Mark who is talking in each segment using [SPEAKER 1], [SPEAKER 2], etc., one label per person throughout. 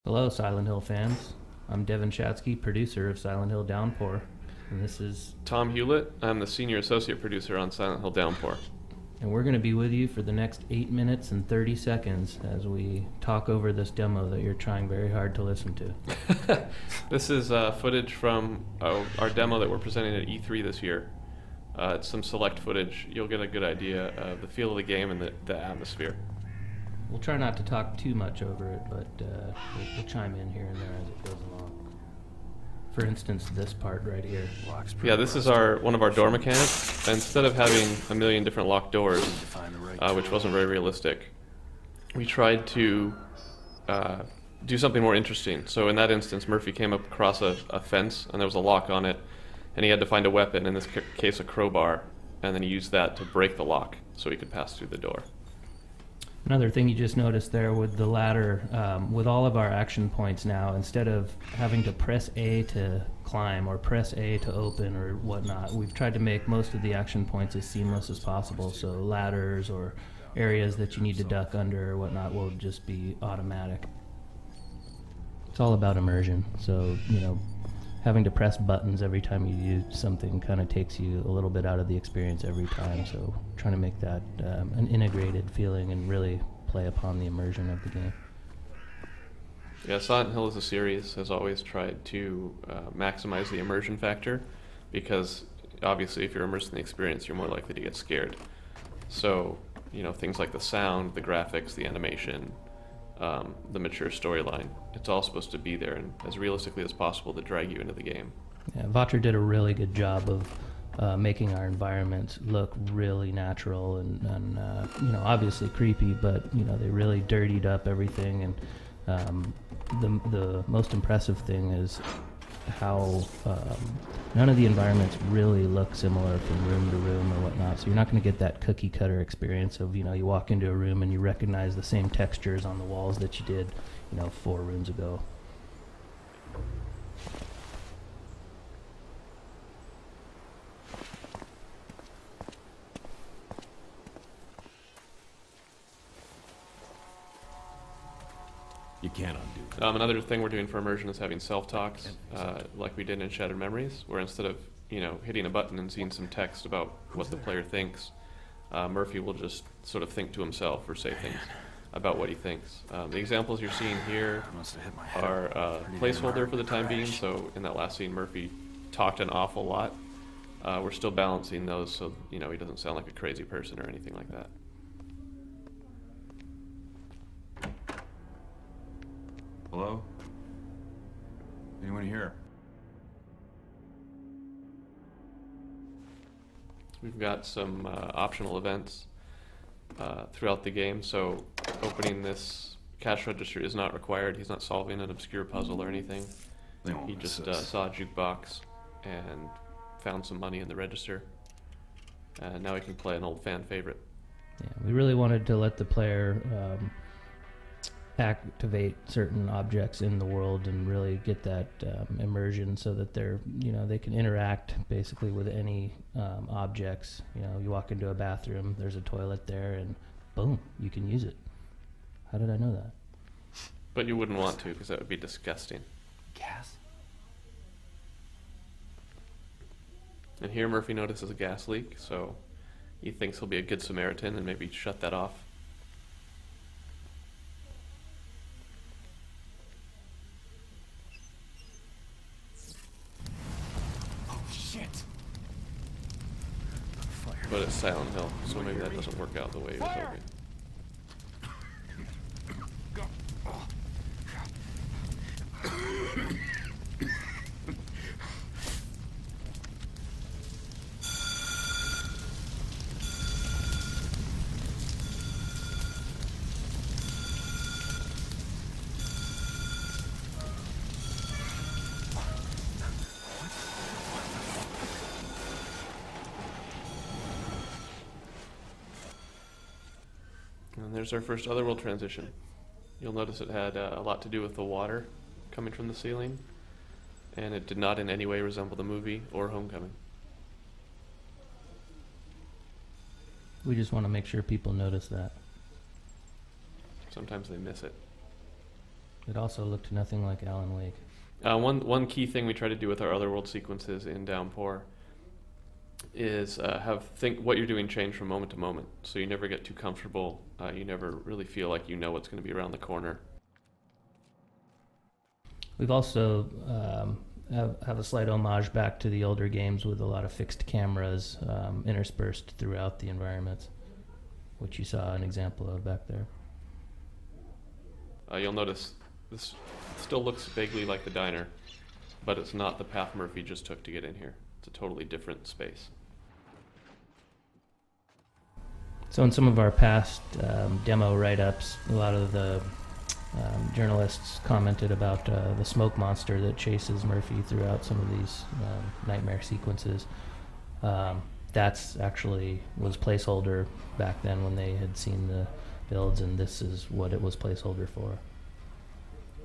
[SPEAKER 1] Hello, Silent Hill fans. I'm Devin Shatsky, producer of Silent Hill Downpour, and this is
[SPEAKER 2] Tom Hewlett. I'm the senior associate producer on Silent Hill Downpour.
[SPEAKER 1] and we're going to be with you for the next 8 minutes and 30 seconds as we talk over this demo that you're trying very hard to listen to.
[SPEAKER 2] This is footage from our demo that we're presenting at E3 this year. It's some select footage. You'll get a good idea of the feel of the game and the atmosphere.
[SPEAKER 1] We'll try not to talk too much over it, but we'll chime in here and there as it goes along. For instance, this part right here.
[SPEAKER 2] Yeah, this is one of our door mechanics. Instead of having a million different locked doors, which wasn't very realistic, we tried to do something more interesting. So in that instance, Murphy came up across a fence, and there was a lock on it, and he had to find a weapon, in this case a crowbar, and then he used that to break the lock so he could pass through the door.
[SPEAKER 1] Another thing you just noticed there with the ladder, with all of our action points now, instead of having to press A to climb or press A to open or whatnot, we've tried to make most of the action points as seamless as possible. So ladders or areas that you need to duck under or whatnot will just be automatic. It's all about immersion. So, having to press buttons every time you do something kind of takes you a little bit out of the experience every time. So trying to make that an integrated feeling and really play upon the immersion of the game.
[SPEAKER 2] Yeah, Silent Hill as a series has always tried to maximize the immersion factor, because obviously if you're immersed in the experience, you're more likely to get scared. So, things like the sound, the graphics, the animation, the mature storyline, it's all supposed to be there and as realistically as possible to drag you into the game.
[SPEAKER 1] Yeah, Vatra did a really good job of making our environments look really natural and obviously creepy, but they really dirtied up everything. And the most impressive thing is how none of the environments really look similar from room to room or whatnot. So you're not going to get that cookie cutter experience of you walk into a room and you recognize the same textures on the walls that you did 4 rooms ago.
[SPEAKER 3] You can't undo it.
[SPEAKER 2] Another thing we're doing for immersion is having self-talks, like we did in Shattered Memories, where instead of hitting a button and seeing some text about what the player thinks, Murphy will just sort of think to himself or say things about what he thinks. The examples you're seeing here are placeholder for the time being. So in that last scene, Murphy talked an awful lot. We're still balancing those so he doesn't sound like a crazy person or anything like that.
[SPEAKER 3] Hello? Anyone here?
[SPEAKER 2] We've got some optional events throughout the game, so opening this cash register is not required. He's not solving an obscure puzzle or anything. He just saw a jukebox and found some money in the register. And now he can play an old fan favorite.
[SPEAKER 1] Yeah, we really wanted to let the player activate certain objects in the world and really get that immersion so that they can interact basically with any objects. You walk into a bathroom, there's a toilet there, and boom, you can use it. How did I know that?
[SPEAKER 2] But you wouldn't want to, because that would be disgusting.
[SPEAKER 3] Gas?
[SPEAKER 2] And here Murphy notices a gas leak, so he thinks he'll be a good Samaritan and maybe shut that off. But it's Silent Hill, so maybe that doesn't work out the way he was hoping. And there's our first Otherworld transition. You'll notice it had a lot to do with the water coming from the ceiling, and it did not in any way resemble the movie or Homecoming.
[SPEAKER 1] We just want to make sure people notice that.
[SPEAKER 2] Sometimes they miss it.
[SPEAKER 1] It also looked nothing like Alan Wake.
[SPEAKER 2] One key thing we try to do with our otherworld sequences in Downpour is think what you're doing change from moment to moment, so you never get too comfortable. You never really feel like you know what's going to be around the corner.
[SPEAKER 1] We've also have a slight homage back to the older games with a lot of fixed cameras interspersed throughout the environments, which you saw an example of back there.
[SPEAKER 2] You'll notice this still looks vaguely like the diner, but it's not the path Murphy just took to get in here. It's a totally different space.
[SPEAKER 1] So in some of our past demo write-ups, a lot of the journalists commented about the smoke monster that chases Murphy throughout some of these nightmare sequences. That's actually was placeholder back then when they had seen the builds, and this is what it was placeholder for.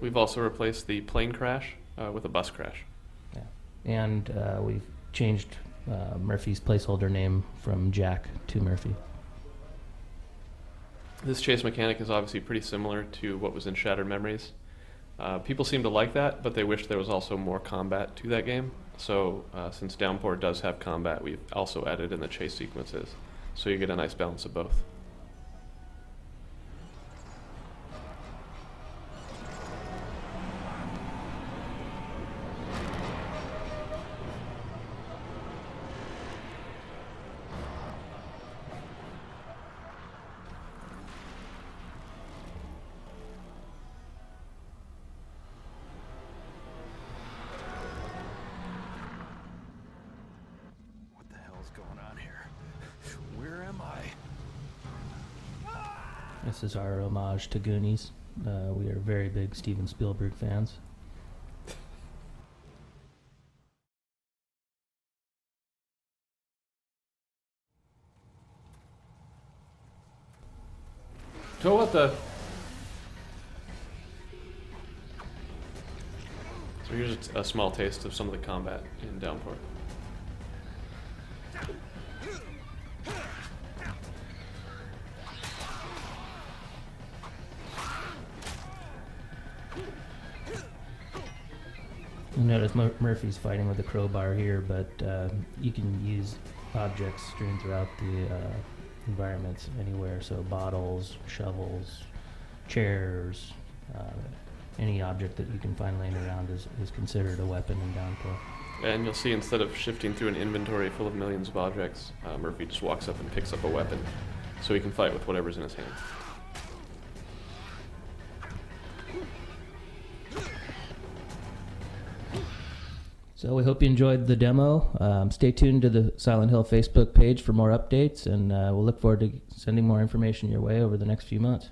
[SPEAKER 2] We've also replaced the plane crash with a bus crash.
[SPEAKER 1] Yeah, and we've changed Murphy's placeholder name from Jack to Murphy.
[SPEAKER 2] This chase mechanic is obviously pretty similar to what was in Shattered Memories. People seem to like that, but they wish there was also more combat to that game. So since Downpour does have combat, we've also added in the chase sequences. So you get a nice balance of both.
[SPEAKER 1] This is our homage to Goonies. We are very big Steven Spielberg fans.
[SPEAKER 2] So what the... So here's a small taste of some of the combat in Downpour.
[SPEAKER 1] You notice Murphy's fighting with a crowbar here, but you can use objects strewn throughout the environments anywhere. So bottles, shovels, chairs, any object that you can find laying around is considered a weapon in Downpour.
[SPEAKER 2] And you'll see instead of shifting through an inventory full of millions of objects, Murphy just walks up and picks up a weapon, so he can fight with whatever's in his hand.
[SPEAKER 1] So we hope you enjoyed the demo. Stay tuned to the Silent Hill Facebook page for more updates, and we'll look forward to sending more information your way over the next few months.